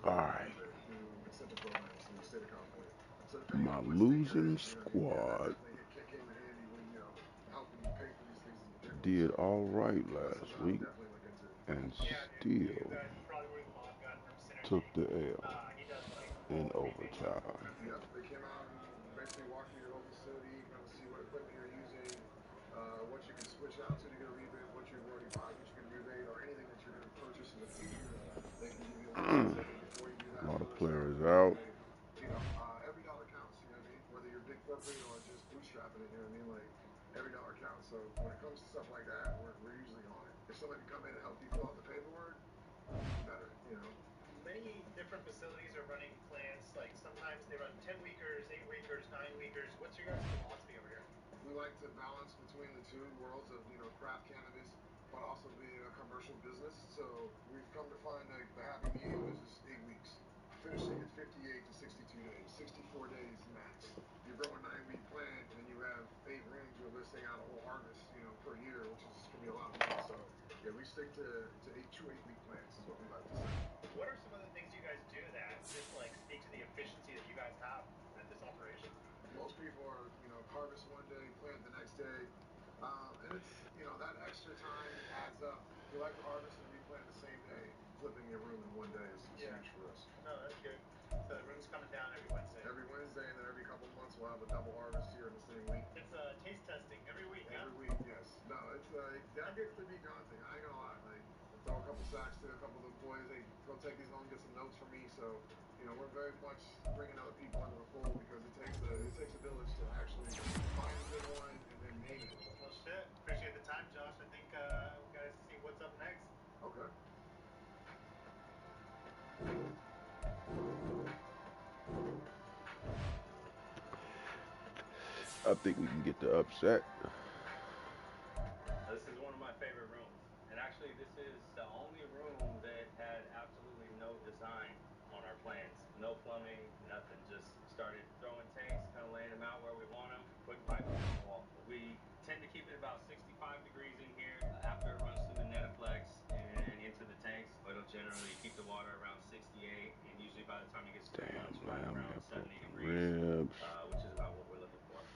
Alright. My losing squad did alright last week and still took the L in overtime. A lot of players out. I think we can get the upset. Damn, man, we got broken ribs.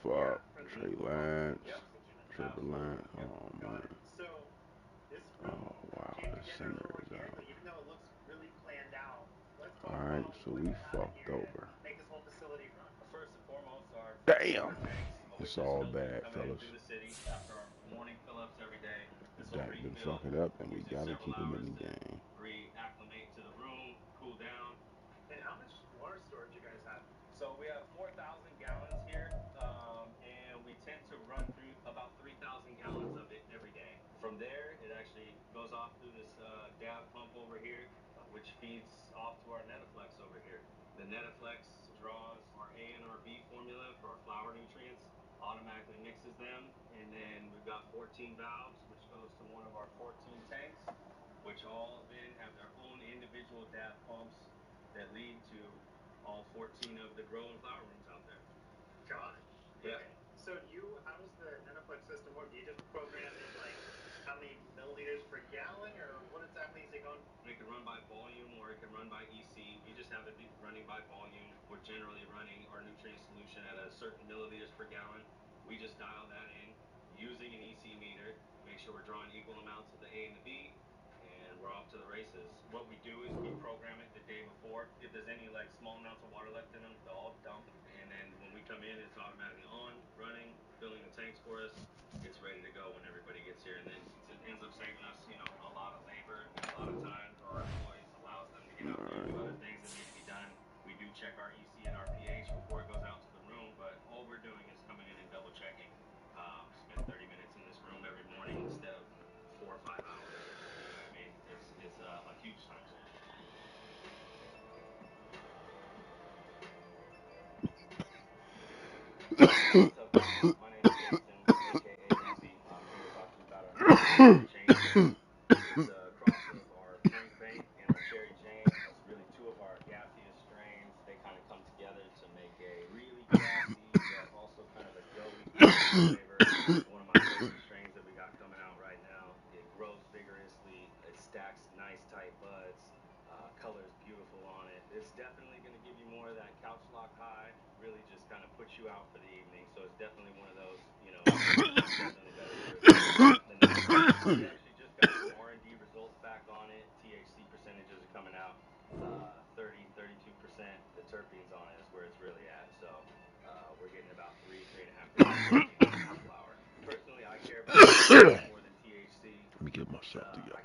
Fuck. Trey Lance. Trevor Lance. Oh, man. Oh, wow. The center is out. Alright, so we fucked over. Damn. It's all bad, fellas. Dak been fucking up, and we gotta keep him in the game. Alright. Let me get myself together.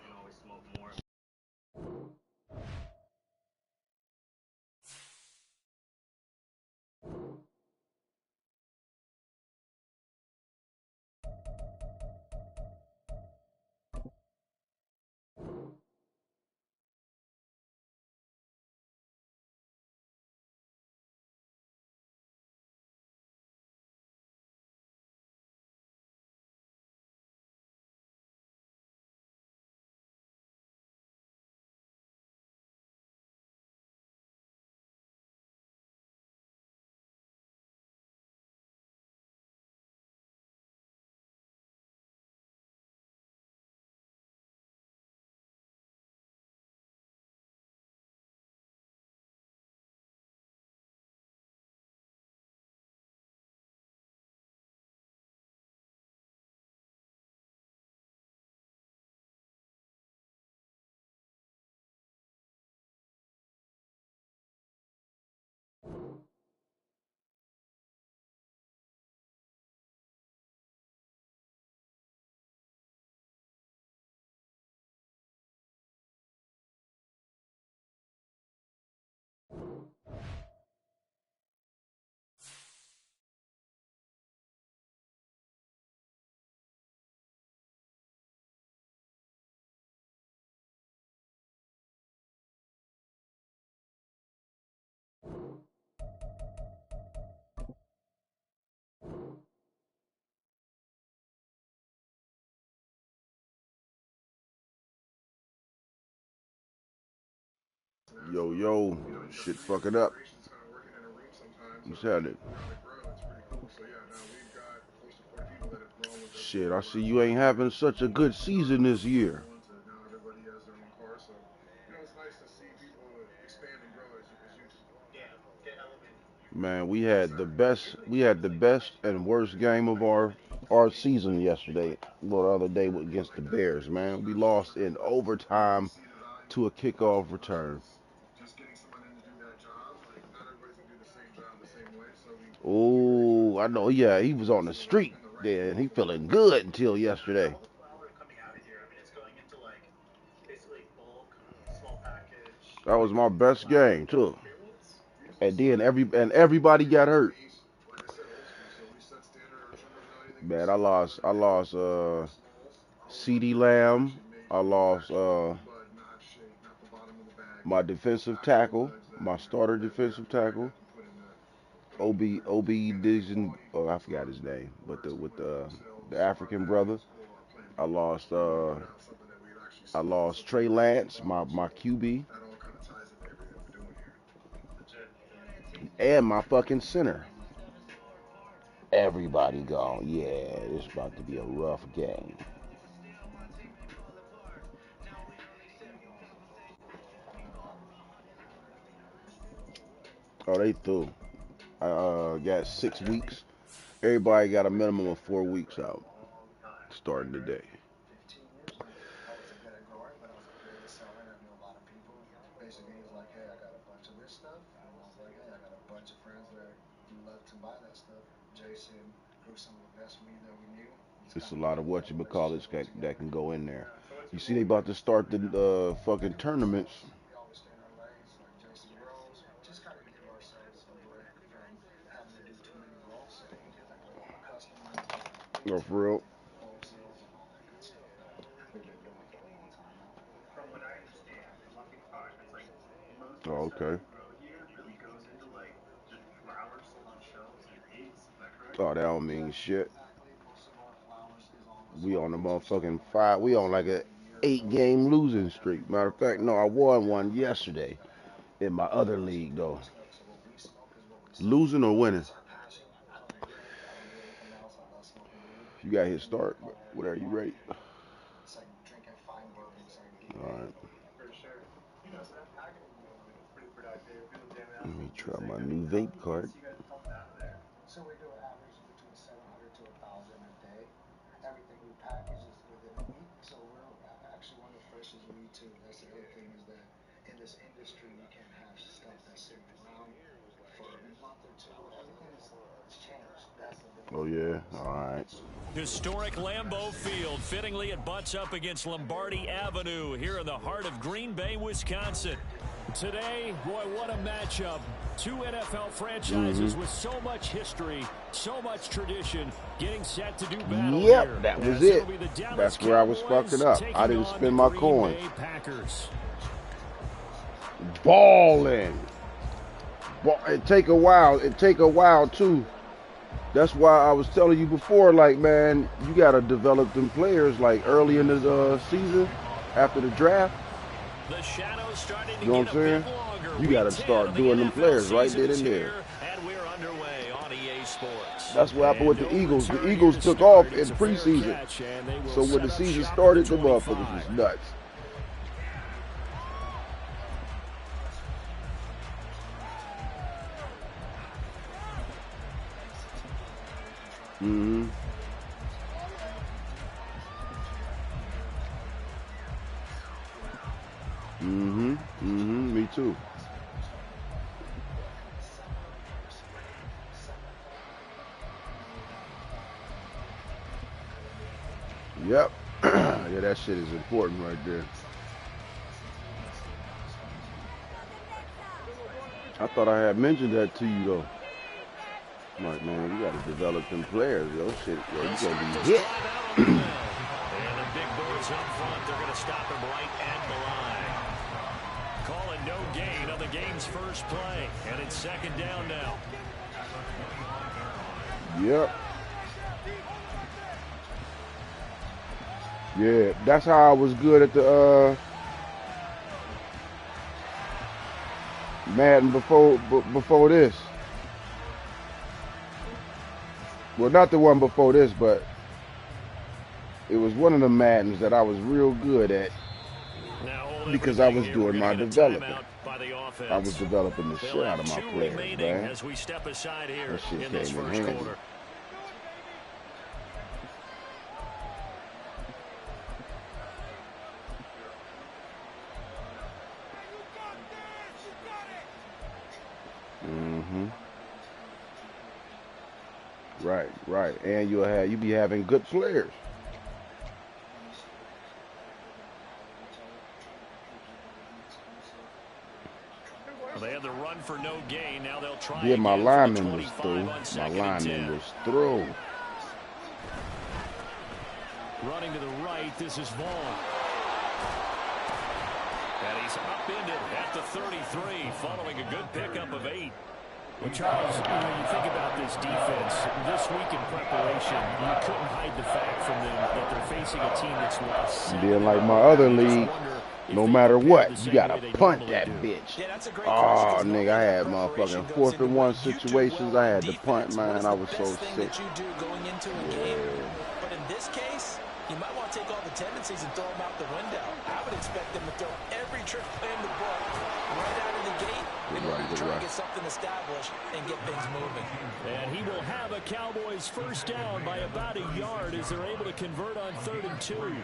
Yo, yo, shit fucking up. What's happening? Shit, I see you ain't having such a good season this year. Man, we had the best and worst game of our season yesterday. Well, the other day against the Bears, man. We lost in overtime to a kickoff return. Oh, I know. Yeah, he was on the street then. He feeling good until yesterday. That was my best game too. And then everybody got hurt. Man, I lost CD Lamb. I lost my defensive tackle, my starter defensive tackle, OB Division. Oh, I forgot his name, but the African brother. I lost I lost Trey Lance, my QB, and my fucking center. Everybody gone. Yeah, it's about to be a rough game. Oh, they threw. I got 6 weeks. Everybody got a minimum of 4 weeks out starting today. It's a lot of whatchamacallits that can go in there. You see, they about to start the fucking tournaments. Oh, for real? Oh, okay. Oh, that don't mean shit. We on the motherfucking five. We on like a 8 game losing streak. Matter of fact, no, I won one yesterday in my other league though. Losing or winning? You got his start. Whatever you rate. All right. Let me try my new vape card. Oh, yeah. All right. Historic Lambeau Field. Fittingly, it butts up against Lombardi Avenue here in the heart of Green Bay, Wisconsin. Today, boy, what a matchup. Two NFL franchises with so much history, so much tradition, getting set to do battle here. Yep, that was it. That's where I was fucking up. I didn't spend my coins. Balling. It take a while. It take a while, too. That's why I was telling you before, like, man, you got to develop them players, like, early in the season, after the draft. You know what I'm saying? You got to start doing them players right then and there. That's what happened with the Eagles. The Eagles took off in preseason. So when the season started, the motherfuckers was nuts. Mm-hmm. Mm-hmm. Mm-hmm. Me too. Yep. Yeah, that shit is important right there. I thought I had mentioned that to you though. I'm like, man, you gotta develop them players, yo. Shit, yo, you gonna be hit. And the big boys up front, they're gonna stop him right at the line. Calling no gain on the game's first play, and it's second down now. Yep. Yeah, that's how I was good at the Madden before this. Well, not the one before this, but it was one of the Maddens that I was real good at because I was doing my development. I was developing the shit out of my players, man. That shit came in handy. Mm-hmm. Right, right. And you be having good players. They had the run for no gain. Now they'll try. Yeah, my lineman was through. My lineman was through. Running to the right, this is Vaughn. And he's upended at the 33, following a good pickup of 8. Well, Charles, you think about this defense, this week in preparation, you couldn't hide the fact from them that they're facing a team that's lost. Being like my other league, no matter what, you gotta punt that bitch. Oh, nigga, I had motherfucking 4th and 1 situations. I had to punt, man. I was so sick. Yeah. But in this case, you might want to take all the tendencies and throw them out the window. I would expect them to throw every trick play in the book right out of the gate in order to try to get something established and get things moving. And he will have a Cowboys first down by about a yard as they're able to convert on 3rd and 2.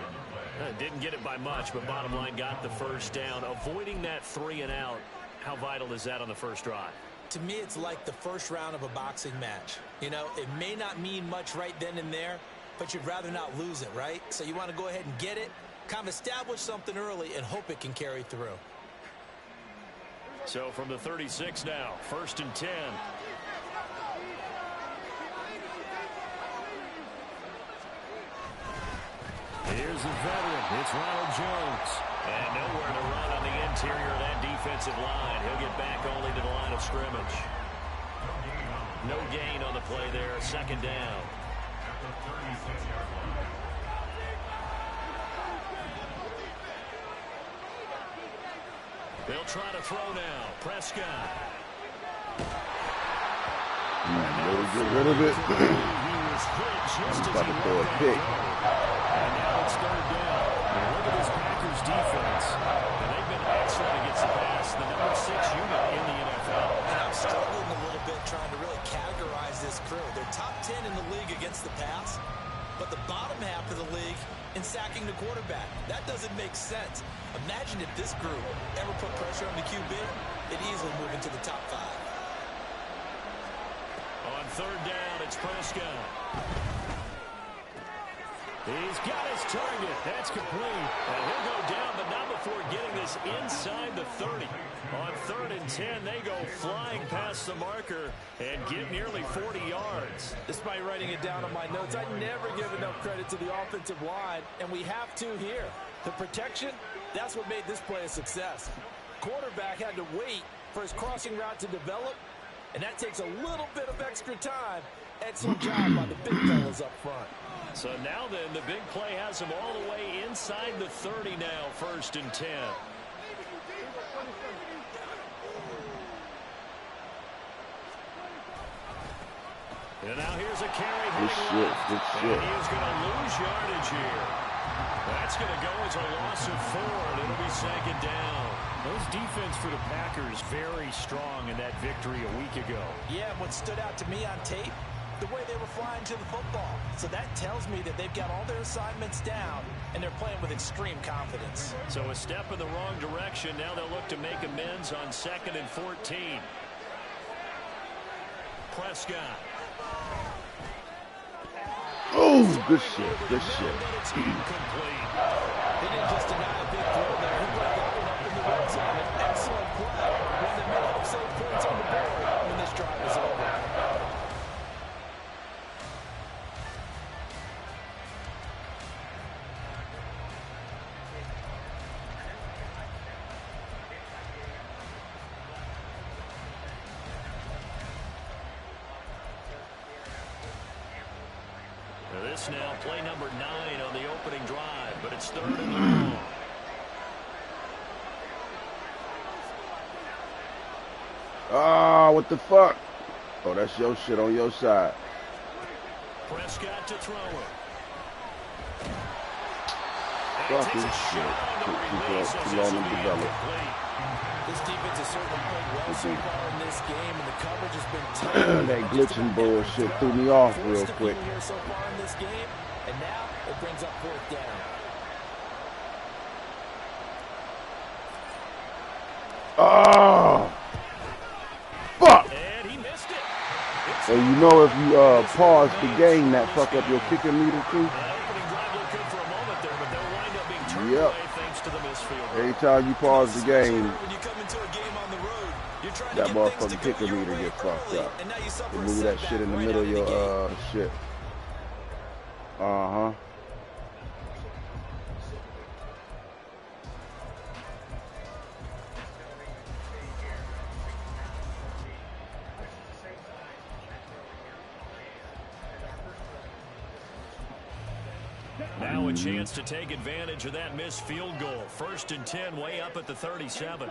Didn't get it by much, but bottom line got the first down. Avoiding that 3 and out, how vital is that on the first drive? To me, it's like the first round of a boxing match. You know, it may not mean much right then and there, but you'd rather not lose it, right? So you want to go ahead and get it, kind of establish something early, and hope it can carry through. So from the 36 now, 1st and 10. Here's the veteran. It's Ronald Jones. And nowhere to run on the interior of that defensive line. He'll get back only to the line of scrimmage. No gain on the play there. 2nd down. They'll try to throw now. Prescott. Better get rid of it. He's about to throw a pick. And now it's 3rd down. And look at this Packers defense. And they've been excellent against the pass. The number 6 unit in the NFL. And I'm struggling a little bit trying to really categorize this crew. They're top 10 in the league against the pass, but the bottom half of the league in sacking the quarterback. That doesn't make sense. Imagine if this group ever put pressure on the QB, it'd easily move into the top 5. On third down, it's Prescott. He's got his target. That's complete. And he'll go down, but not before getting this inside the 30. On 3rd and 10, they go flying past the marker and get nearly 40 yards. Despite writing it down on my notes, I never give enough credit to the offensive line, and we have to here. The protection, that's what made this play a success. Quarterback had to wait for his crossing route to develop, and that takes a little bit of extra time. Excellent job by the big fellas up front. So now then, the big play has him all the way inside the 30 now, 1st and 10. And now here's a carry. Good shit, good shit. And he is going to lose yardage here. That's going to go as a loss of 4, and it'll be 2nd down. Those defense for the Packers very strong in that victory a week ago. Yeah, what stood out to me on tape, the way they were flying to the football. So that tells me that they've got all their assignments down, and they're playing with extreme confidence. So a step in the wrong direction. Now they'll look to make amends on 2nd and 14. Prescott. Oh, good shit, good shit. He didn't just deny a big throw there. He brought that one up in the red zone. An excellent play. One that may help save points on the board when this drive is over. This now play number 9 on the opening drive, but it's 3rd and long. Ah, what the fuck? Oh, that's your shit on your side. Prescott to throw it. Fucking shit. Too long to develop. This defense has certainly played well so far in this game, and the coverage has been tough. That glitching bullshit threw me off real quick. Here so far in this game, and now it brings up 4th down. Oh, fuck! And he missed it. So you know if you pause the game, that fuck up your kicker meter too. Opening drive looked good for a moment there, but they'll wind up being turned Yep. away thanks to the missed field goal. Every time you pause the game, When you come into a game on the road, you're trying that to get things motherfucking to go kicker your meter way get fucked early, up. and now you suffer You a move that setback shit in the right middle out of the your gate. shit. Uh-huh. Now a chance to take advantage of that missed field goal. 1st and 10, way up at the 37.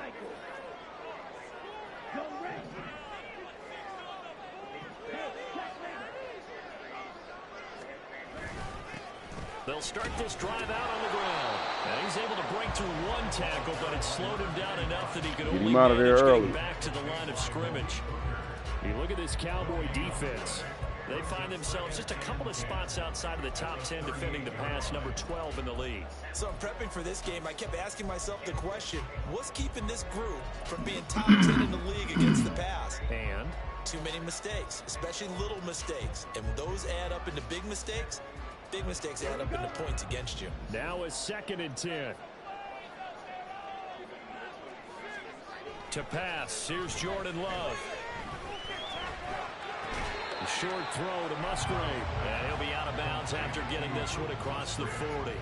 They'll start this drive out on the ground. And he's able to break through 1 tackle, but it slowed him down enough that he could only him out of there manage early. getting back to the line of scrimmage. You look at this Cowboy defense. They find themselves just a couple of spots outside of the top 10 defending the pass, number 12 in the league. So I'm prepping for this game. I kept asking myself the question, what's keeping this group from being top 10 in the league against the pass? And Too many mistakes, especially little mistakes. And when those add up into big mistakes add up into points against you. now a 2nd and 10. To pass, here's Jordan Love. A short throw to Musgrave. And he'll be out of bounds after getting this one across the 40.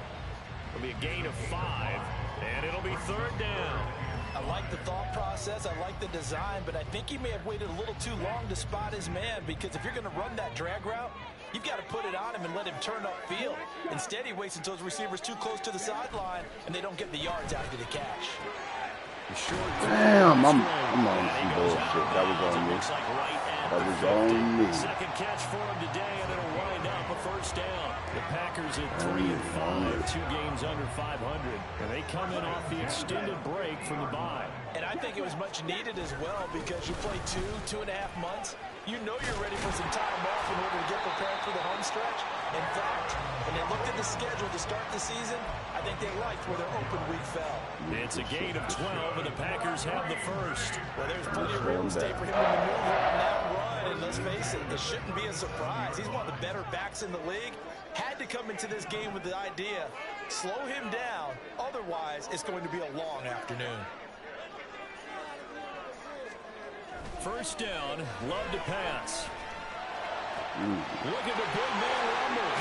It'll be a gain of 5, and it'll be 3rd down. I like the thought process, I like the design, but I think he may have waited a little too long to spot his man, because if you're going to run that drag route, you've got to put it on him and let him turn upfield. Instead, he waits until his receiver's too close to the sideline, and they don't get the yards after the catch. Damn, I'm on some bullshit. That was on me. That was on me. Second catch for him today, and it'll wind up a 1st down. The Packers at 3-5, 2 games under 500, and they come in off the extended break from the bye. And I think it was much needed as well, because you play 2.5 months. you know you're ready for some time off in order to get prepared for the home stretch. In fact, when they looked at the schedule to start the season, I think they liked where their open week fell. It's a gain of 12, and the Packers have the first. Well, there's plenty of real estate for him to maneuver on that run, and let's face it, it shouldn't be a surprise. He's one of the better backs in the league. Had to come into this game with the idea, slow him down, otherwise it's going to be a long afternoon. First down, Love to pass. Look at the big man rumble.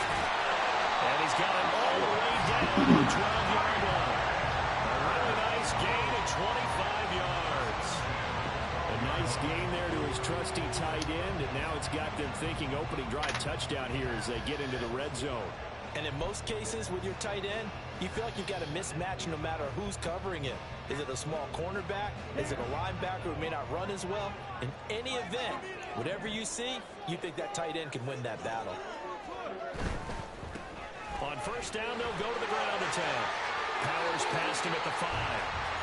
And he's got it all the way down to the 12-yard line. A really nice gain of 25 yards. A nice gain there to his trusty tight end, and now it's got them thinking opening drive touchdown here as they get into the red zone. And in most cases with your tight end, you feel like you've got a mismatch no matter who's covering it. Is it a small cornerback? Is it a linebacker who may not run as well? In any event, whatever you see, you think that tight end can win that battle. On first down, they'll go to the ground attack. Powers passed him at the 5.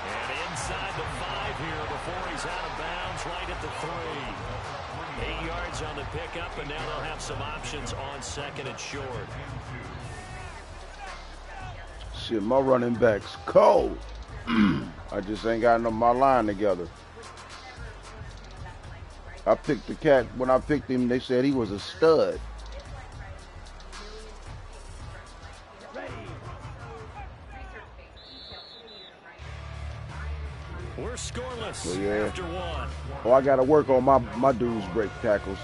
And inside the 5 here before he's out of bounds right at the 3. 8 yards on the pickup, and now they'll have some options on second and short. Shit, my running back's cold. I just ain't got my line together. I picked the cat. When I picked him, they said he was a stud. We're scoreless after 1. Oh, I got to work on my dude's break tackles.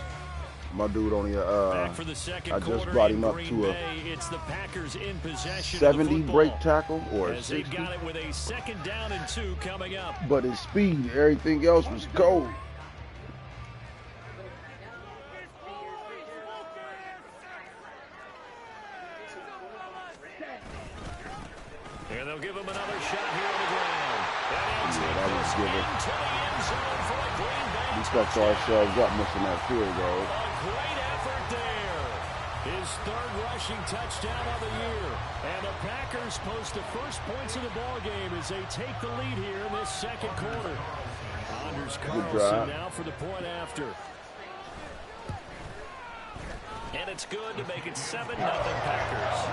My dude only Back for the second I just quarter brought him up Green to a Bay. It's the Packers in possession 70 break tackle or a as they've 60. got it with a second down and 2 coming up. But his speed, everything else was cold. And they'll give him another shot here on the ground. That was given. To the end zone for a Green Bay We stuck ourselves up missing that field goal. A great effort there. His third rushing touchdown of the year. And the Packers post the first points of the ball game as they take the lead here in this second quarter. Anders Carlson now for the point after. And it's good to make it 7-0 Packers.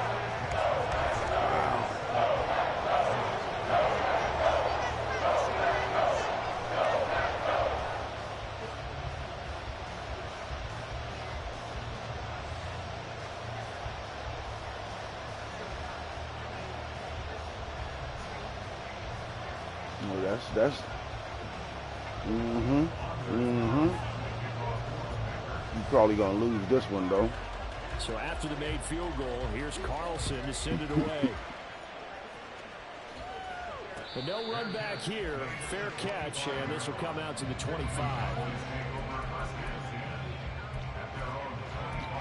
That's You're probably gonna lose this one though. So after the made field goal, here's Carlson to send it away. But no run back here. Fair catch, and this will come out to the 25.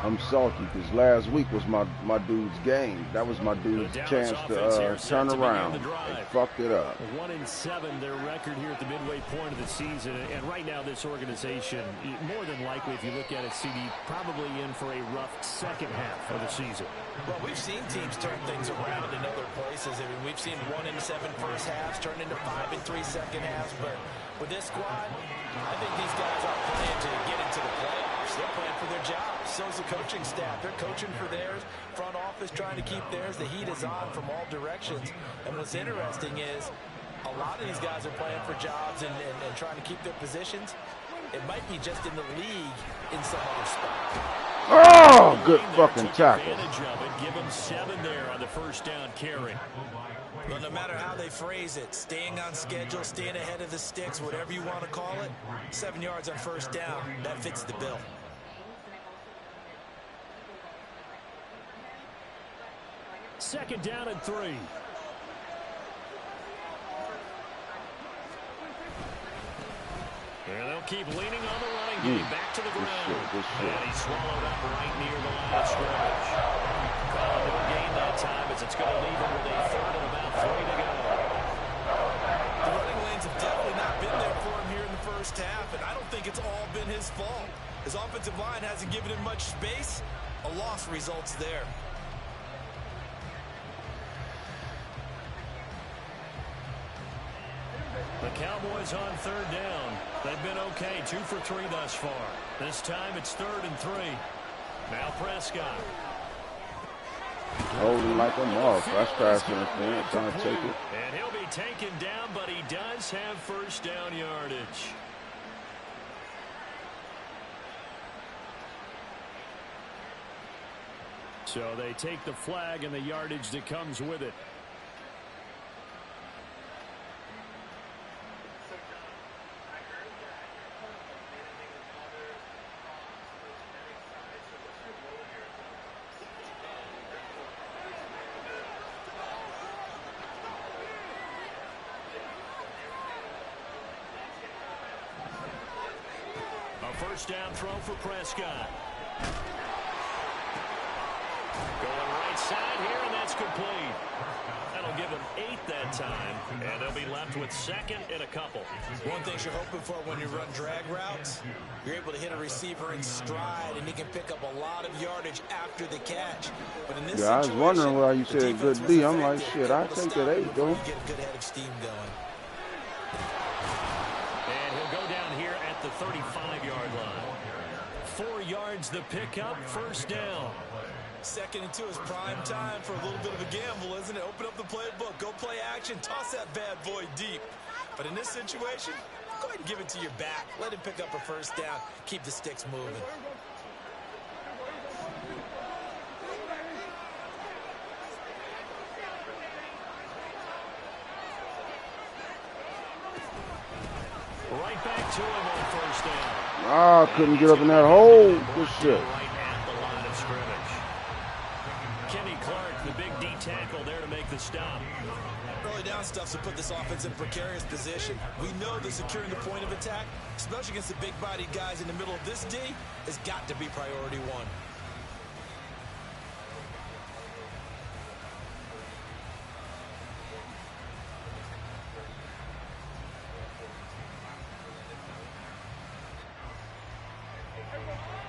I'm salty because last week was my dude's game. That was my dude's chance to turn around. They fucked it up. 1-7 their record here at the midway point of the season, and right now this organization, more than likely, if you look at it, CD, probably in for a rough second half of the season. Well, we've seen teams turn things around in other places. I mean, we've seen 1-7 first halves turn into 5-3 second halves, but with this squad, I think these guys aren't playing to get into the playoffs. They're playing for their jobs. So is the coaching staff. They're coaching for theirs. Front office trying to keep theirs. The heat is on from all directions. And what's interesting is a lot of these guys are playing for jobs and trying to keep their positions. It might be just in the league in some other spot. Oh, good fucking tackle. Give him 7 there on the first down carry. Well, no matter how they phrase it, staying on schedule, staying ahead of the sticks, whatever you want to call it, 7 yards on first down, that fits the bill. Second down and 3. And they'll keep leaning on the running game back to the ground. And he swallowed up right near the line of scrimmage. Calling no gain that time as it's going to leave him with a third and about 3 to go. The running lanes have definitely not been there for him here in the first half, and I don't think it's all been his fault. His offensive line hasn't given him much space. A loss results there. The Cowboys on 3rd down. They've been okay, 2 for 3 thus far. This time it's 3rd and 3. Now Prescott. Holding like a moth. That's pass interference. Trying to take it. And he'll be taken down, but he does have first down yardage. So they take the flag and the yardage that comes with it. First down throw for Prescott. Going right side here, and that's complete. That'll give him 8 that time, and they'll be left with 2nd and a couple. One thing you're hoping for when you run drag routes, you're able to hit a receiver in stride, and he can pick up a lot of yardage after the catch. But in this I was wondering why you said good D. I'm like, shit, I take that 8, though. Get a good head of steam going. And he'll go down here at the 35-yard line. 4 yards the pickup, first down. 2nd and 2 is prime time for a little bit of a gamble, isn't it? Open up the playbook, go play action, toss that bad boy deep. But in this situation, go ahead and give it to your back. Let him pick up a first down. Keep the sticks moving. Right back to him on first down. Ah, couldn't get up in that hole. Good shit. Right at the line of scrimmage. Kenny Clark, the big D tackle there to make the stop. Early down stuff to put this offense in a precarious position. We know that securing the point of attack, especially against the big-bodied guys in the middle of this D, has got to be priority 1.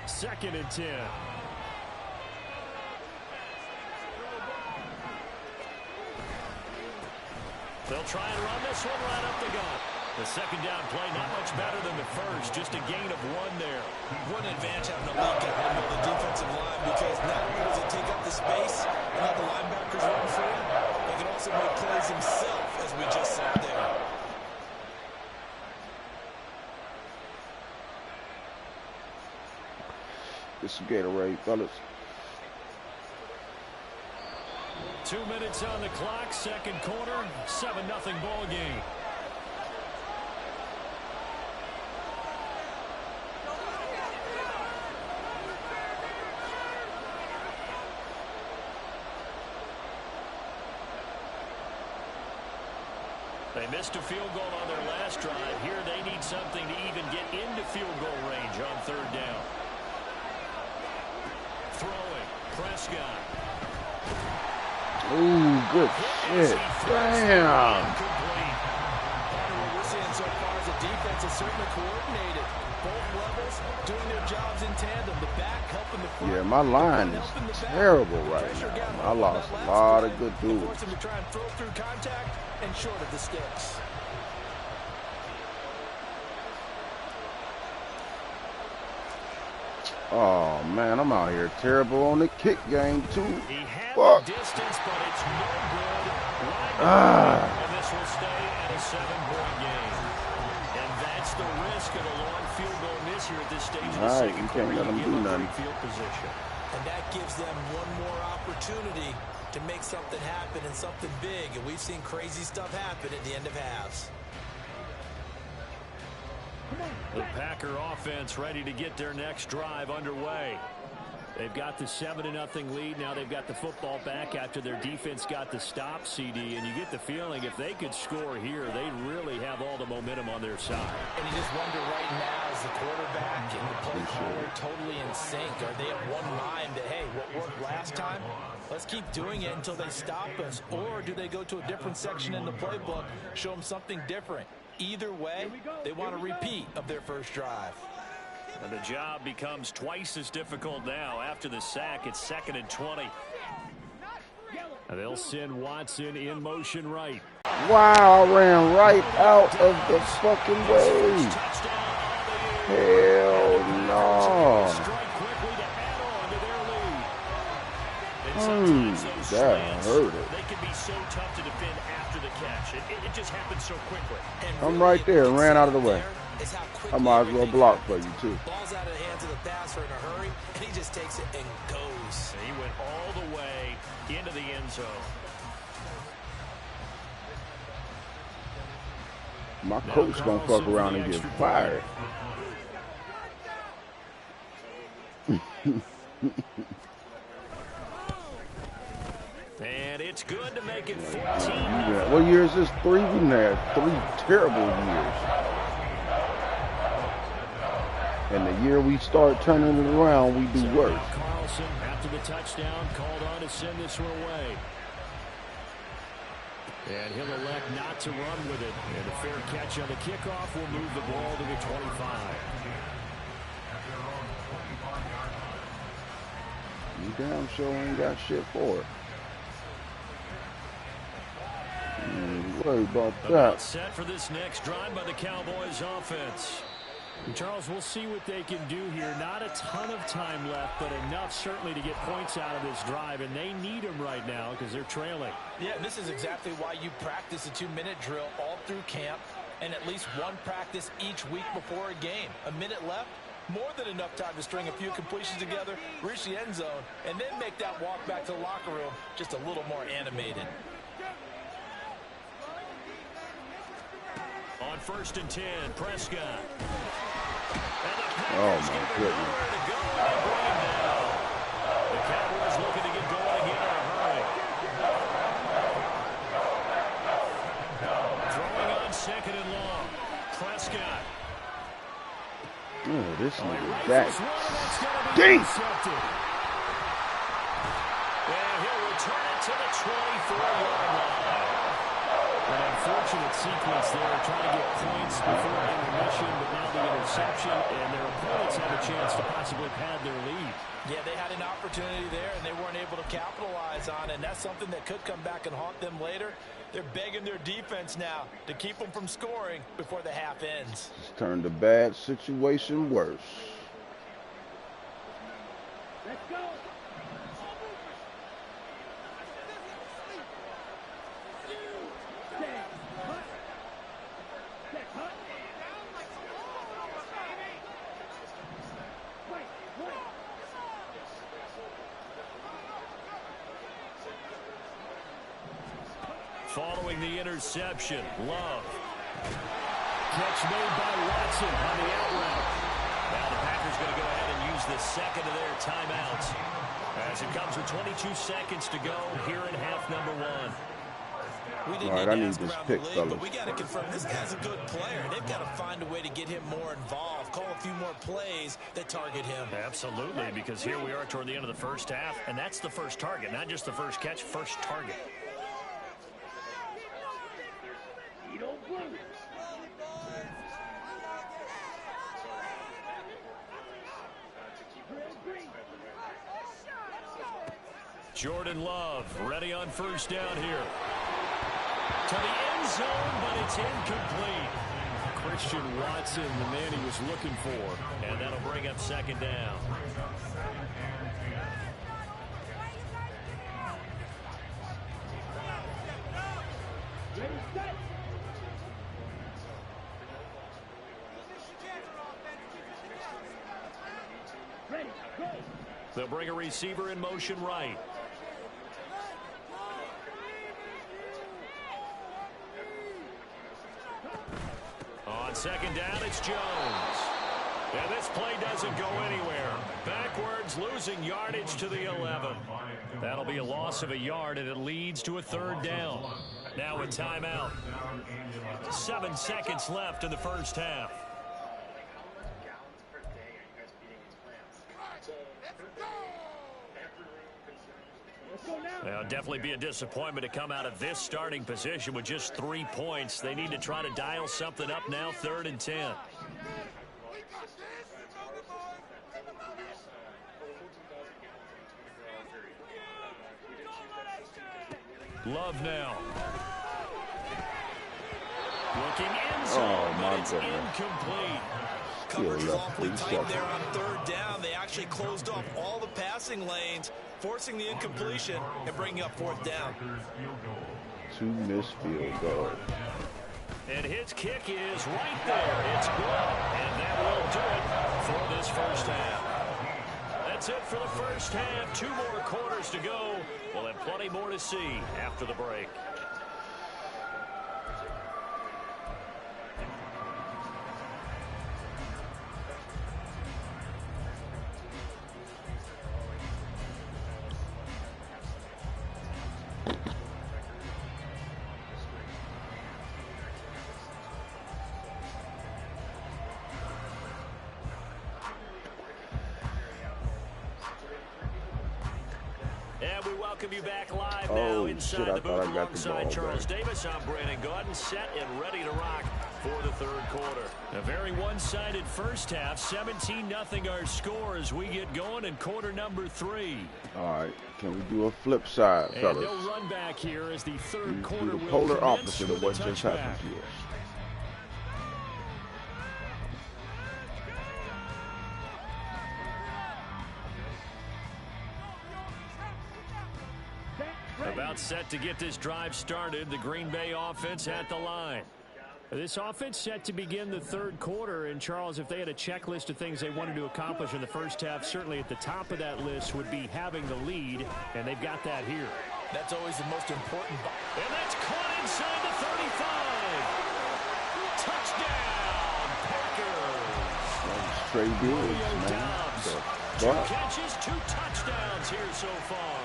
Second and 10. They'll try and run this one right up the gut. The second down play not much better than the first. Just a gain of 1 there. What an advantage having a leak out in the defensive line, because not only does it take up the space and let the linebackers run free, they can also make plays himself, as we just saw there. Get some Gatorade, fellas. 2 minutes on the clock, second quarter, 7-0 ball game. They missed a field goal on their last drive. Here they need something to even get into field goal range on 3rd down. Throwing, Prescott. Ooh, good shit. Damn. What we're seeing so far is the defense is certainly coordinated. Both levels doing their jobs in tandem. The back helping the front. Yeah, my line is terrible right now. I lost a lot of good dudes. Force him to try and throw through contact and short of the sticks. Oh, man, I'm out here terrible on the kick game, too. He had Fuck. the distance, but it's no good. And this will stay at a 7-point game. And that's the risk of a long field goal miss here at this stage of the second you can't let them do nothing. Field position. And that gives them one more opportunity to make something happen and something big. And we've seen crazy stuff happen at the end of halves. The Packer offense ready to get their next drive underway. They've got the 7-0 lead. Now they've got the football back after their defense got the stop, CD. And you get the feeling if they could score here, they'd really have all the momentum on their side. And you just wonder right now, is the quarterback and the play caller totally in sync? Are they at one mind that, hey, what worked last time, let's keep doing it until they stop us? Or do they go to a different section in the playbook, show them something different? Either way, they want a repeat of their first drive. And the job becomes twice as difficult now. After the sack, it's 2nd and 20. And they'll send Watson in motion right. Wow, I ran right out of the fucking way. Hell no. That hurt it. They can be so tough to defend after the catch. It just happens so quickly. I'm right there and ran out of the way. I might as well block for you too. Ball's out of the hands of the passer in a hurry, and he just takes it and goes. He went all the way into the end zone. My coach gonna fuck around and get fired. And it's good to make it 14. Yeah. What year is this? 3? We had 3 terrible years. And the year we start turning it around, we do worse. Carlson, after the touchdown, called on to send this one away. And he'll elect not to run with it. And a fair catch on the kickoff will move the ball to the 25. You damn sure ain't got shit for it. Worry about that. Set for this next drive by the Cowboys offense. Charles, we'll see what they can do here. Not a ton of time left, but enough certainly to get points out of this drive, and they need them right now because they're trailing. Yeah, this is exactly why you practice a 2-minute drill all through camp and at least one practice each week before a game. A minute left, more than enough time to string a few completions together, reach the end zone, and then make that walk back to the locker room just a little more animated. On 1st and 10, Prescott. Oh, my goodness. The Cowboys looking to get going again in a hurry. Throwing on 2nd and long. Prescott. Oh, this nigga back. Dang! And he'll return it to the 24-yard line. An unfortunate sequence there, trying to get points before intermission, but now the interception, and their opponents have a chance to possibly pad their lead. Yeah, they had an opportunity there, and they weren't able to capitalize on it, and that's something that could come back and haunt them later. They're begging their defense now to keep them from scoring before the half ends. It's turned a bad situation worse. Let's go. Following the interception, Love. Catch made by Watson on the out route. Now the Packers going to go ahead and use the second of their timeouts as it comes with 22 seconds to go here in half number 1. We didn't All right, I need this pick, fellas. but we got to confirm this guy's a good player. They've got to find a way to get him more involved, call a few more plays that target him. Absolutely, because here we are toward the end of the first half, and that's the first target, not just the first catch, first target. Jordan Love ready on first down here. To the end zone, but it's incomplete. Christian Watson, the man he was looking for. And that'll bring up 2nd down. They'll bring a receiver in motion right. On 2nd down, it's Jones. And this play doesn't go anywhere. Backwards, losing yardage to the 11. That'll be a loss of a yard, and it leads to a 3rd down. Now a timeout. 7 seconds left in the first half. Now, definitely be a disappointment to come out of this starting position with just 3 points. They need to try to dial something up now, 3rd and 10. Love now. Looking in Oh, zone, my but it's goodness. incomplete. Coverage was awfully 3 tight seconds. there on third down. They actually closed off all the passing lanes, forcing the incompletion and bringing up fourth down. 2 missed field goals. And his kick is right there. It's good. And that will do it for this first half. That's it for the first half. 2 more quarters to go. We'll have plenty more to see after the break. And we welcome you back live now inside the booth alongside Charles Davis. I'm Brandon Gaudin, set and ready to rock for the third quarter. A very one-sided first half, 17-0 our score as we get going in quarter number 3. All right, can we do a flip side, And fellas? no run back here as the third quarter Do the will polar commence opposite with of what a just touchback. happened to us. About set to get this drive started. The Green Bay offense at the line. This offense set to begin the third quarter. And, Charles, if they had a checklist of things they wanted to accomplish in the first half, certainly at the top of that list would be having the lead, and they've got that here. That's always the most important. And that's caught inside the 35. Touchdown, Packers. Straight deals, man. Dobbs. The 2 fuck? catches, 2 touchdowns here so far.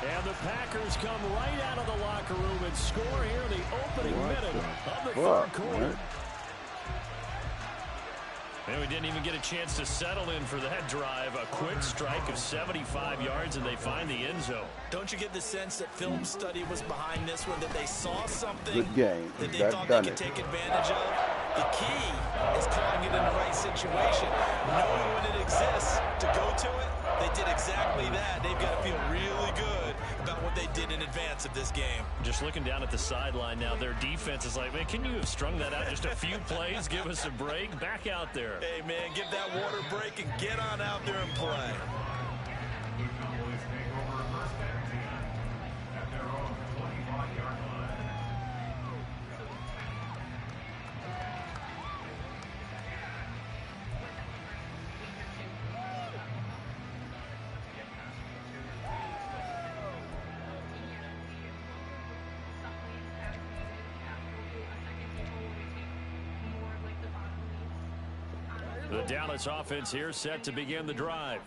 And the Packers come right out of the locker room and score here in the opening minute of the third quarter. Man? And we didn't even get a chance to settle in for that drive. A quick strike of 75 yards, and they find the end zone. Don't you get the sense that film study was behind this one, that they saw something Good game. that they That thought done they could it. take advantage of? The key is calling it in the right situation. Knowing when it exists to go to it, they did exactly that. They've got to feel really good about what they did in advance of this game. Just looking down at the sideline now, their defense is like, man, can you have strung that out just a few plays? Give us a break. Back out there. Hey, man, give that water break and get on out there and play. The Dallas offense here set to begin the drive.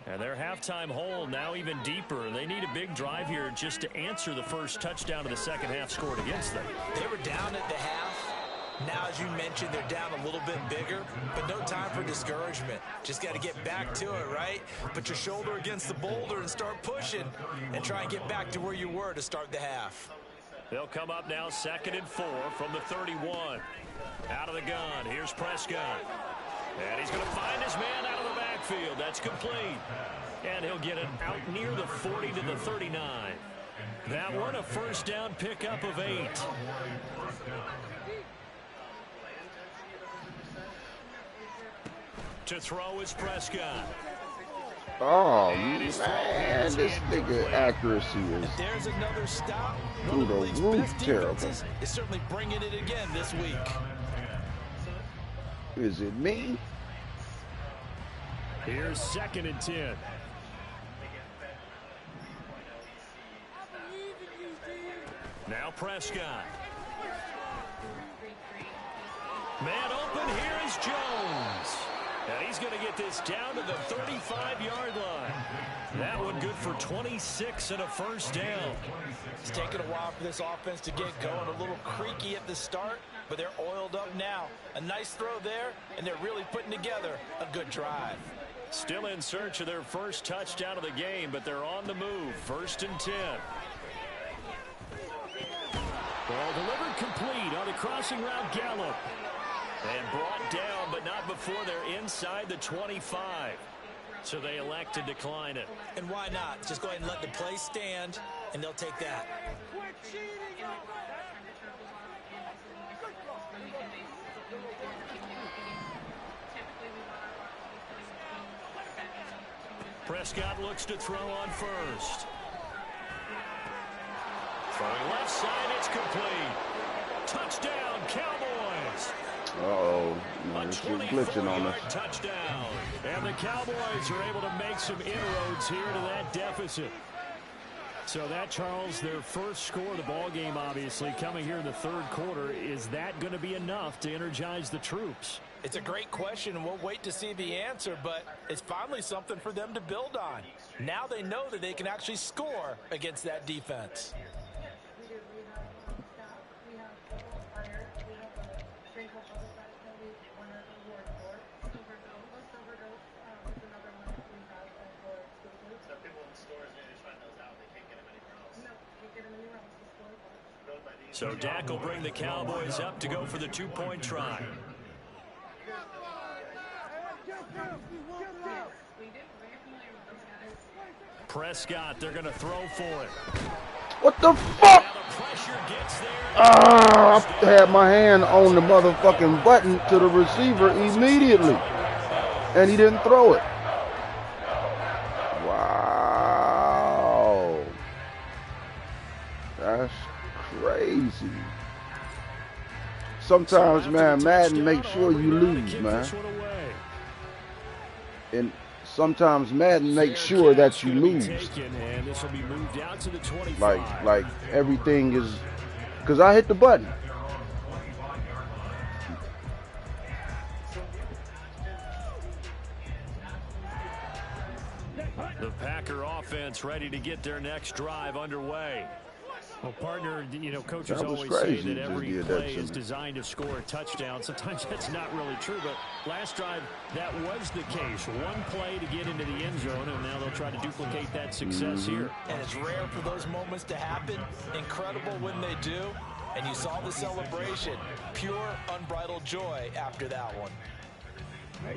And their halftime hole now even deeper. They need a big drive here just to answer the first touchdown of the second half scored against them. They were down at the half. Now, as you mentioned, they're down a little bit bigger, but no time for discouragement. Just got to get back to it, right? Put your shoulder against the boulder and start pushing and try and get back to where you were to start the half. They'll come up now 2nd and 4 from the 31. Out of the gun. Here's Prescott. And he's going to find his man out of the backfield. That's complete. And he'll get it out near the 40 to the 39. That one a first down pickup of 8. To throw is Prescott. Oh, man, this nigga accuracy is There's another stop. through the roof terrible. Is certainly bringing it again this week. Is it me? Here's 2nd and 10. Now Prescott. Man open, here is Jones. And he's going to get this down to the 35-yard line. That one good for 26 and a first down. It's taken a while for this offense to get going. A little creaky at the start, but they're oiled up now. A nice throw there, and they're really putting together a good drive. Still in search of their first touchdown of the game, but they're on the move. 1st and 10. Ball delivered complete on the crossing route Gallup. And brought down, but not before they're inside the 25. So they elect to decline it. And why not? Just go ahead and let the play stand, and they'll take that. Prescott looks to throw on first. Throwing left side, it's complete. Touchdown, Cowboys. Uh-oh. This shit glitching on us. Touchdown. And the Cowboys are able to make some inroads here to that deficit. So that, Charles, their first score of the ball game, obviously, coming here in the third quarter. Is that going to be enough to energize the troops? It's a great question, and we'll wait to see the answer, but it's finally something for them to build on. Now they know that they can actually score against that defense. So Dak will bring the Cowboys up to go for the two-point try. Prescott, they're going to throw for it. What the fuck? I had my hand on the motherfucking button to the receiver immediately, and he didn't throw it. Wow. That's crazy. Sometimes, man, Madden makes sure you lose, man. And sometimes Madden makes sure that you lose. Like everything is, because I hit the button. The Packer offense ready to get their next drive underway. Well, partner, you know, coaches always say that every play is designed to score a touchdown. Sometimes that's not really true, but last drive, that was the case. One play to get into the end zone, and now they'll try to duplicate that success here. And it's rare for those moments to happen. Incredible when they do. And you saw the celebration. Pure, unbridled joy after that one.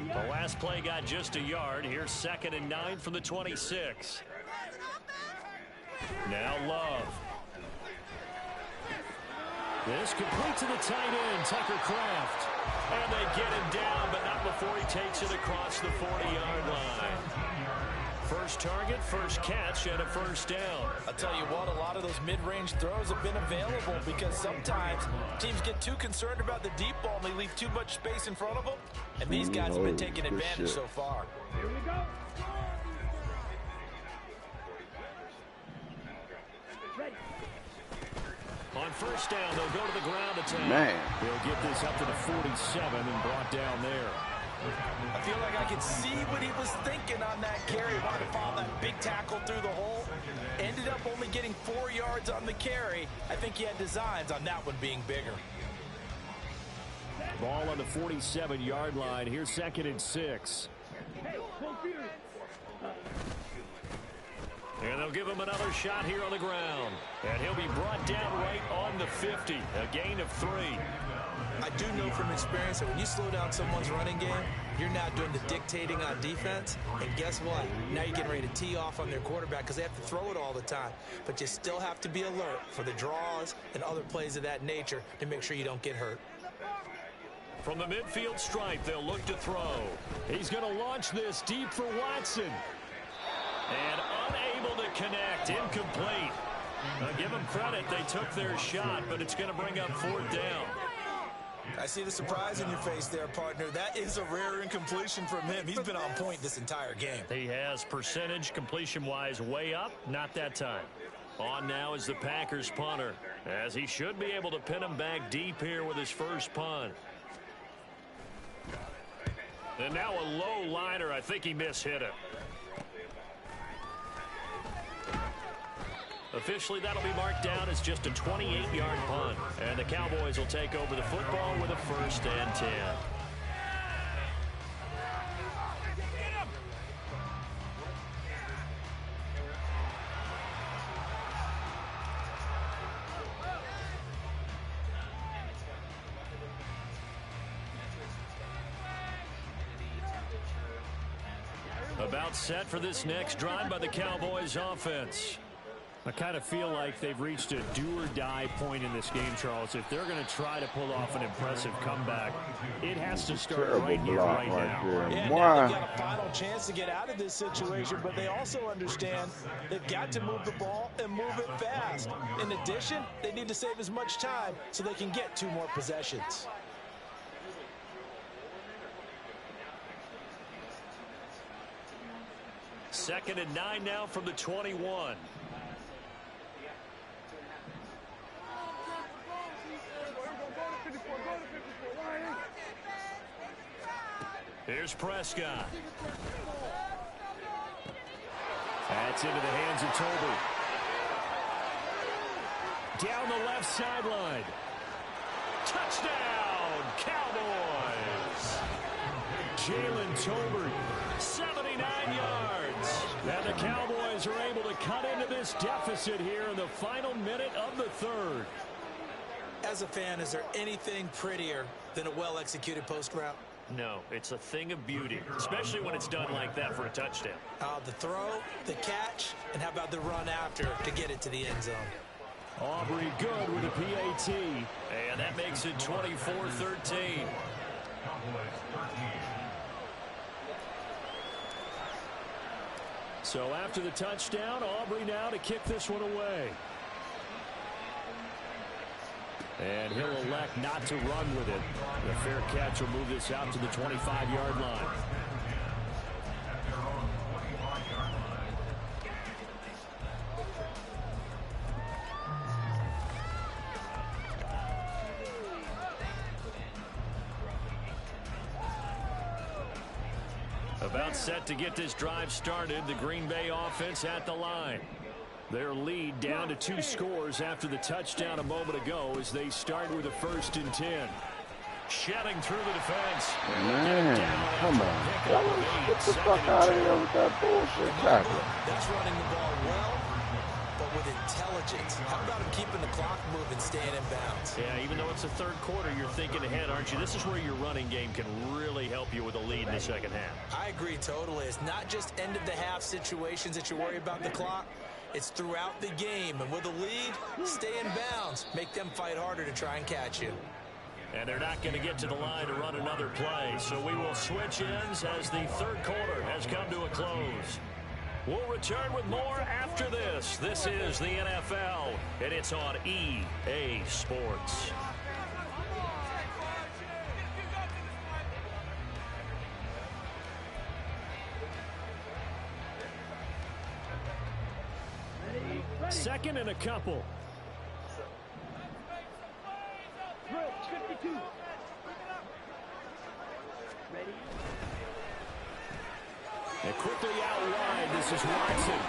The last play got just a yard. Here's 2nd and 9 from the 26. Now Love. This complete to the tight end, Tucker Kraft. And they get him down, but not before he takes it across the 40-yard line. First target, first catch, and a first down. I'll tell you what, a lot of those mid-range throws have been available because sometimes teams get too concerned about the deep ball and they leave too much space in front of them. And these guys have been taking advantage so far. Here we go. On first down, they'll go to the ground attack. Man. They'll get this up to the 47 and brought down there. I feel like I could see what he was thinking on that carry. Wanted to follow that big tackle through the hole. Ended up only getting 4 yards on the carry. I think he had designs on that one being bigger. Ball on the 47-yard line. Here's 2nd and 6. And they'll give him another shot here on the ground. And he'll be brought down right on the 50. A gain of 3. I do know from experience that when you slow down someone's running game, you're now doing the dictating on defense. And guess what? Now you're getting ready to tee off on their quarterback because they have to throw it all the time. But you still have to be alert for the draws and other plays of that nature to make sure you don't get hurt. From the midfield stripe, they'll look to throw. He's going to launch this deep for Watson. And unable to connect, incomplete. Give them credit, they took their shot, but it's going to bring up 4th down. I see the surprise in your face there, partner. That is a rare incompletion from him. He's been on point this entire game. He has percentage completion-wise way up, not that time. On now is the Packers punter, as he should be able to pin him back deep here with his first punt. And now a low liner. I think he mishit it. Officially, that'll be marked down as just a 28-yard punt. And the Cowboys will take over the football with a 1st and 10. About set for this next drive by the Cowboys offense. I kind of feel like they've reached a do-or-die point in this game, Charles. If they're going to try to pull off an impressive comeback, it has to start right here, right now. Yeah, now they've got a final chance to get out of this situation, but they also understand they've got to move the ball and move it fast. In addition, they need to save as much time so they can get 2 more possessions. Second and 9 now from the 21. Here's Prescott. That's into the hands of Toby. Down the left sideline. Touchdown, Cowboys. Jalen Tolbert, 79 yards. And the Cowboys are able to cut into this deficit here in the final minute of the third. As a fan, is there anything prettier than a well-executed post route? No, it's a thing of beauty, especially when it's done like that for a touchdown. The throw, the catch, and how about the run after to get it to the end zone? Aubrey good with a PAT, and that makes it 24-13. So after the touchdown, Aubrey now to kick this one away. And he'll elect not to run with it. The fair catch will move this out to the 25-yard line. About set to get this drive started. The Green Bay offense at the line. Their lead down to 2 scores after the touchdown a moment ago as they start with a 1st and 10. Shedding through the defense. Man, come on. Get the fuck out of here with that bullshit tackle. That's running the ball well, but with intelligence. How about him keeping the clock moving, staying in bounds? Yeah, even though it's the third quarter, you're thinking ahead, aren't you? This is where your running game can really help you with a lead in the second half. I agree totally. It's not just end-of-the-half situations that you worry about the clock. It's throughout the game. And with a lead, stay in bounds. Make them fight harder to try and catch you. And they're not going to get to the line to run another play. So we will switch ends as the third quarter has come to a close. We'll return with more after this. This is the NFL, and it's on EA Sports. Second and a couple. And quickly out wide, this is Watson.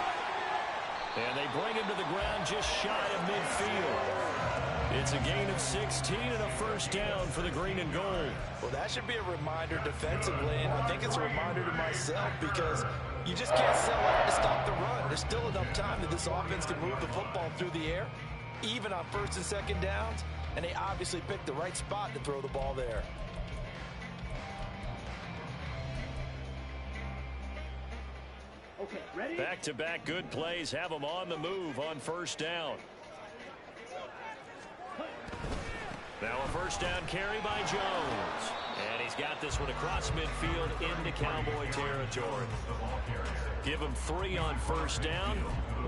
And they bring him to the ground just shy of midfield. It's a gain of 16 and a 1st down for the green and gold. Well, that should be a reminder defensively, and I think it's a reminder to myself because you just can't sell out to stop the run. There's still enough time that this offense can move the football through the air, even on 1st and 2nd downs, and they obviously picked the right spot to throw the ball there. Okay, ready? Back-to-back good plays have them on the move on 1st down. Now a 1st down carry by Jones. And he's got this one across midfield into Cowboy territory. Give him 3 on 1st down.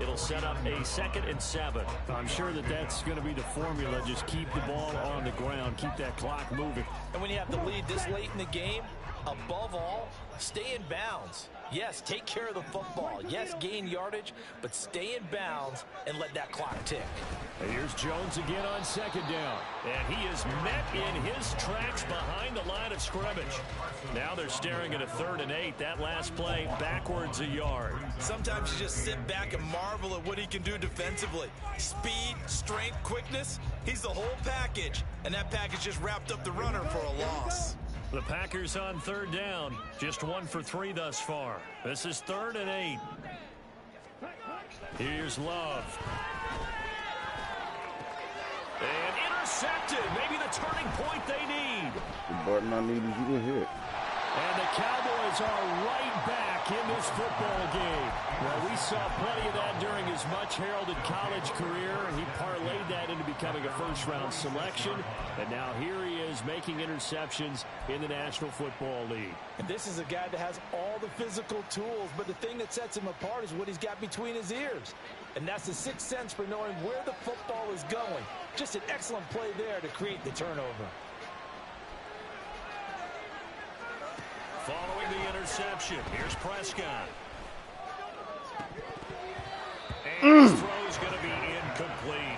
It'll set up a 2nd and 7. I'm sure that that's going to be the formula. Just keep the ball on the ground. Keep that clock moving. And when you have the lead this late in the game, above all, stay in bounds. Yes, take care of the football. Yes, gain yardage, but stay in bounds and let that clock tick. Here's Jones again on 2nd down. And he is met in his tracks behind the line of scrimmage. Now they're staring at a 3rd and 8. That last play backwards a yard. Sometimes you just sit back and marvel at what he can do defensively. Speed, strength, quickness. He's the whole package. And that package just wrapped up the runner for a loss. The Packers on 3rd down. Just 1 for 3 thus far. This is 3rd and 8. Here's Love. And intercepted. Maybe the turning point they need. The button I need is you to hit. And the Cowboys are right back in this football game. Well, we saw plenty of that during his much-heralded college career. He parlayed that into becoming a first-round selection. And now here he is making interceptions in the National Football League. And this is a guy that has all the physical tools, but the thing that sets him apart is what he's got between his ears. And that's the sixth sense for knowing where the football is going. Just an excellent play there to create the turnover. Following the interception, here's Prescott. And his throw's going to be incomplete.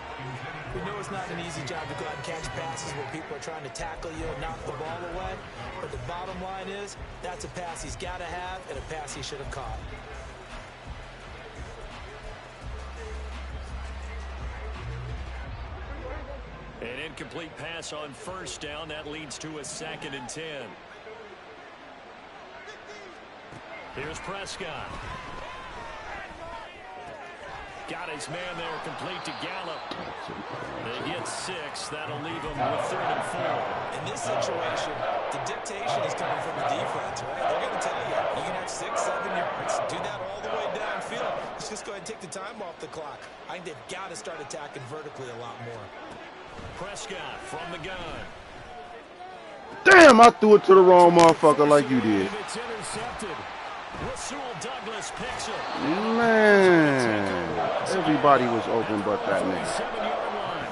We know it's not an easy job to go out and catch passes where people are trying to tackle you and knock the ball away. But the bottom line is, that's a pass he's got to have and a pass he should have caught. An incomplete pass on first down. That leads to a 2nd and 10. Here's Prescott. Got his man there, complete to Gallup. They get 6. That'll leave him with 3rd and 4. In this situation, the dictation is coming from the defense, right? They're going to tell you, you can have 6, 7 yards. Do that all the way downfield. Let's just go ahead and take the time off the clock. I think they've got to start attacking vertically a lot more. Prescott from the gun. Damn, I threw it to the wrong motherfucker like you did. It's intercepted. Rasul Douglas picks it. Man, everybody was open but that nigga. 7-yard line.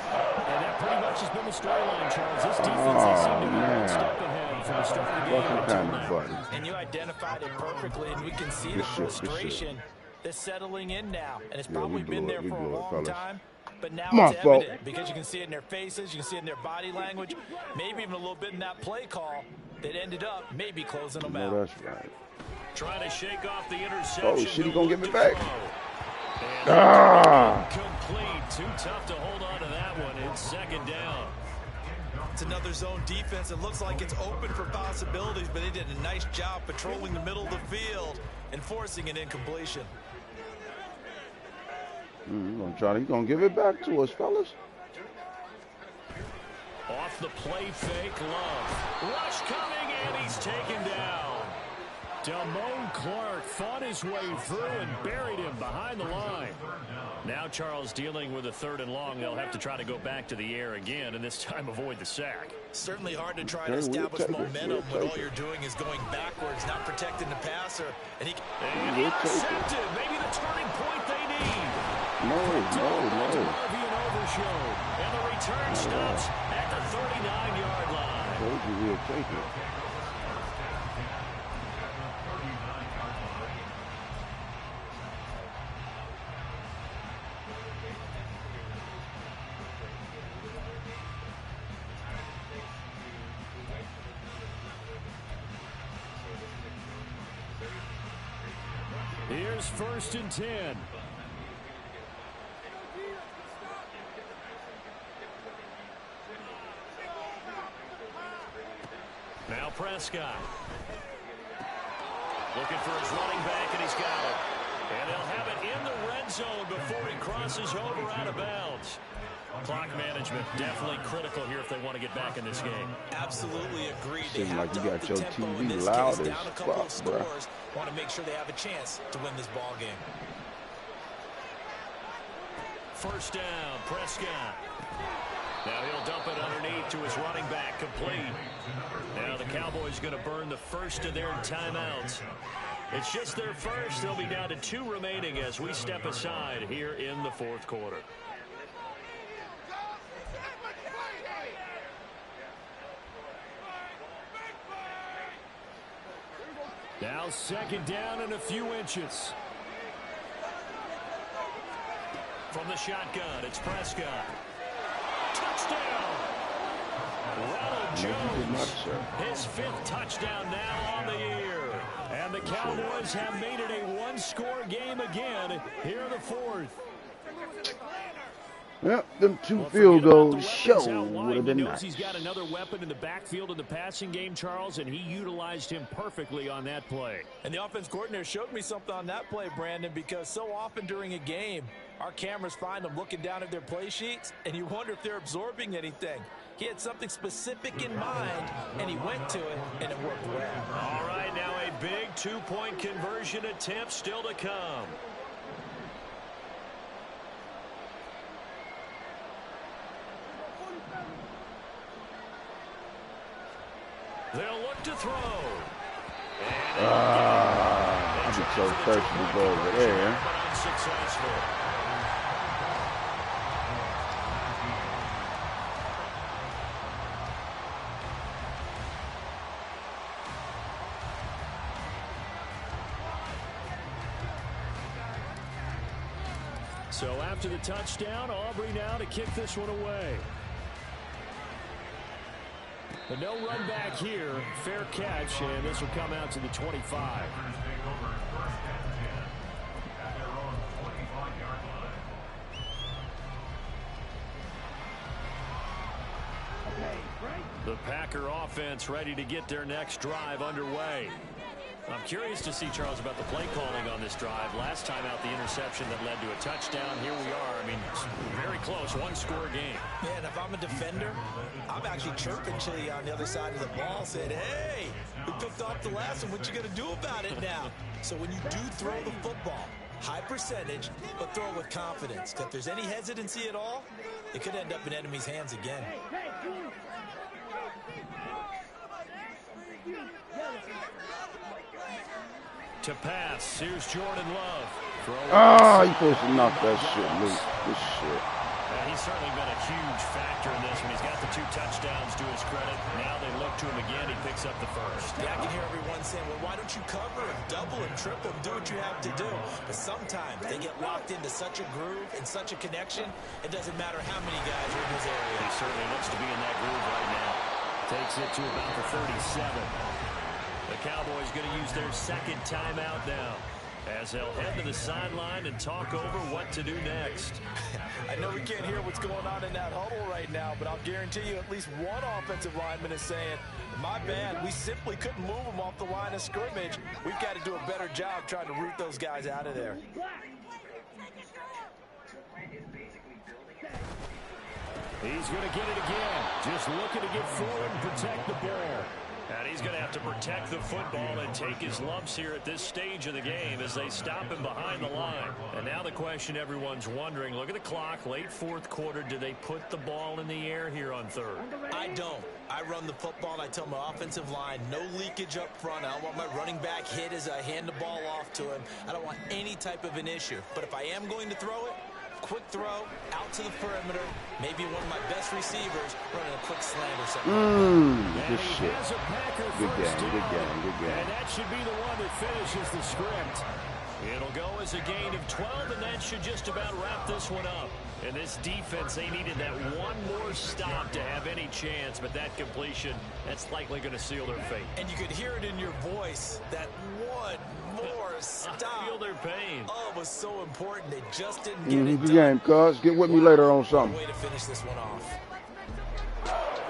And that pretty much has been the storyline, Charles. This defense has seemed to be one step ahead from the start of the game until now. And you identified it perfectly, and we can see the frustration that's settling in now. And it's probably been there for a long time. But now it's evident because you can see it in their faces, you can see it in their body language, maybe even a little bit in that play call that ended up maybe closing them out. That's right. Trying to shake off the interception. Oh, shit, he gonna give it back. Complete. Too tough to hold on to that one. It's 2nd down. It's another zone defense. It looks like it's open for possibilities, but they did a nice job patrolling the middle of the field and forcing an incompletion. He's gonna give it back to us, fellas. Off the play fake, Love. Rush coming, and he's taken down. Damone Clark fought his way through and buried him behind the line. Now Charles dealing with a 3rd and long. They'll have to try to go back to the air again, and this time avoid the sack. Certainly hard to try to establish momentum when all you're doing is going backwards, not protecting the passer. And he intercepted. Maybe the turning point they need. No. And the return stops at the 39-yard line. Told you we'll take it. Here's 1st and 10. Now Prescott. Looking for his running back, and he's got it. And they'll have it in the red zone before he crosses over out of bounds. Clock management definitely critical here if they want to get back in this game. Absolutely agreed. Seems like you got your TV loud as fuck, bro. Want to make sure they have a chance to win this ball game. 1st down, Prescott. Now he'll dump it underneath to his running back, complete. Now the Cowboys going to burn the first of their timeouts. It's just their first. They'll be down to 2 remaining as we step aside here in the 4th quarter. Now 2nd down and a few inches. From the shotgun, it's Prescott. Touchdown! Ronald Jones, his 5th touchdown now on the year. And the Cowboys have made it a 1-score game again here in the 4th. Yep, them two Well, field forget about goals the show weapons out would wide. have He been knows nice. he's got another weapon in the backfield in the passing game, Charles, and he utilized him perfectly on that play. And the offense coordinator showed me something on that play, Brandon, because so often during a game, our cameras find them looking down at their play sheets, and you wonder if they're absorbing anything. He had something specific in mind, and he went to it, and it worked well. All right, now a big two-point conversion attempt still to come. They'll look to throw. I'd be so thirsty to go over there. Unsuccessful. So after the touchdown, Aubrey now to kick this one away. But no run back here. Fair catch, and this will come out to the 25. The Packer offense ready to get their next drive underway. I'm curious to see, Charles, about the play calling on this drive. Last time out, the interception that led to a touchdown. Here we are. I mean, very close, one-score game. Yeah, and if I'm a defender, I'm actually chirping Chili on the other side of the ball, saying, hey, we picked off the last one. What you going to do about it now? So when you do throw the football, high percentage, but throw it with confidence. If there's any hesitancy at all, it could end up in enemy's hands again. To pass, here's Jordan Love. He's supposed to knock that shit loose. This shit. He's certainly been a huge factor in this one. He's got the 2 touchdowns to his credit. Now they look to him again. He picks up the first. Yeah, I can hear everyone saying, well, why don't you cover him, double him, triple him, do what you have to do. But sometimes they get locked into such a groove and such a connection, it doesn't matter how many guys are in his area. He certainly looks to be in that groove right now. Takes it to about the 37. The Cowboys going to use their second timeout now, as they'll head to the sideline and talk over what to do next. I know we can't hear what's going on in that huddle right now, but I'll guarantee you at least one offensive lineman is saying, my bad, we simply couldn't move them off the line of scrimmage. We've got to do a better job trying to root those guys out of there. He's going to get it again. Just looking to get forward and protect the ball. And he's going to have to protect the football and take his lumps here at this stage of the game as they stop him behind the line. And now the question everyone's wondering, look at the clock, late fourth quarter, do they put the ball in the air here on third? I don't. I run the football and I tell my offensive line, no leakage up front. I don't want my running back hit as I hand the ball off to him. I don't want any type of an issue. But if I am going to throw it, quick throw, out to the perimeter, maybe one of my best receivers running a quick slant or something. Good shit. Good game. And that should be the one that finishes the script. It'll go as a gain of 12, and that should just about wrap this one up. And this defense, they needed that one more stop to have any chance, but that completion, that's likely going to seal their fate. And you could hear it in your voice, that one more stop. I feel their pain. Oh, it was so important. They just didn't get it Good done. game, cuz. Get with me later on something. Way to finish this one off.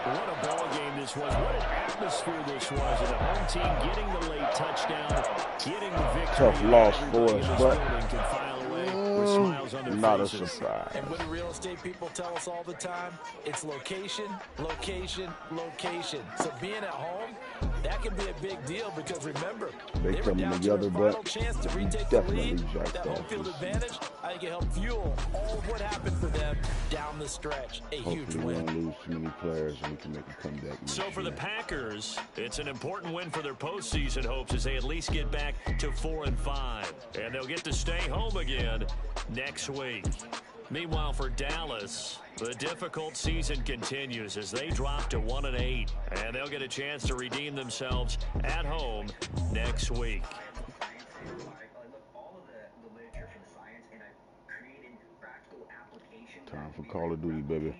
What a ball game this was. What an atmosphere this was. And the home team getting the late touchdown, getting the victory. Tough loss for us, but can file away with smiles on their not a faces. surprise. And what do real estate people tell us all the time? It's location, location, location. So being at home, that can be a big deal because remember, They were coming down together, to their final but chance to retake the definitely lead. jacked That home off field this advantage, I think it helped fuel all of what happened for them down the stretch. A huge Hopefully we win. don't lose too many players and we can make a comeback. So next for the year. Packers, it's an important win for their postseason hopes as they at least get back to 4-5. And they'll get to stay home again next week. Meanwhile, for Dallas, the difficult season continues as they drop to 1-8. And they'll get a chance to redeem themselves at home next week. Time for Call of Duty, baby.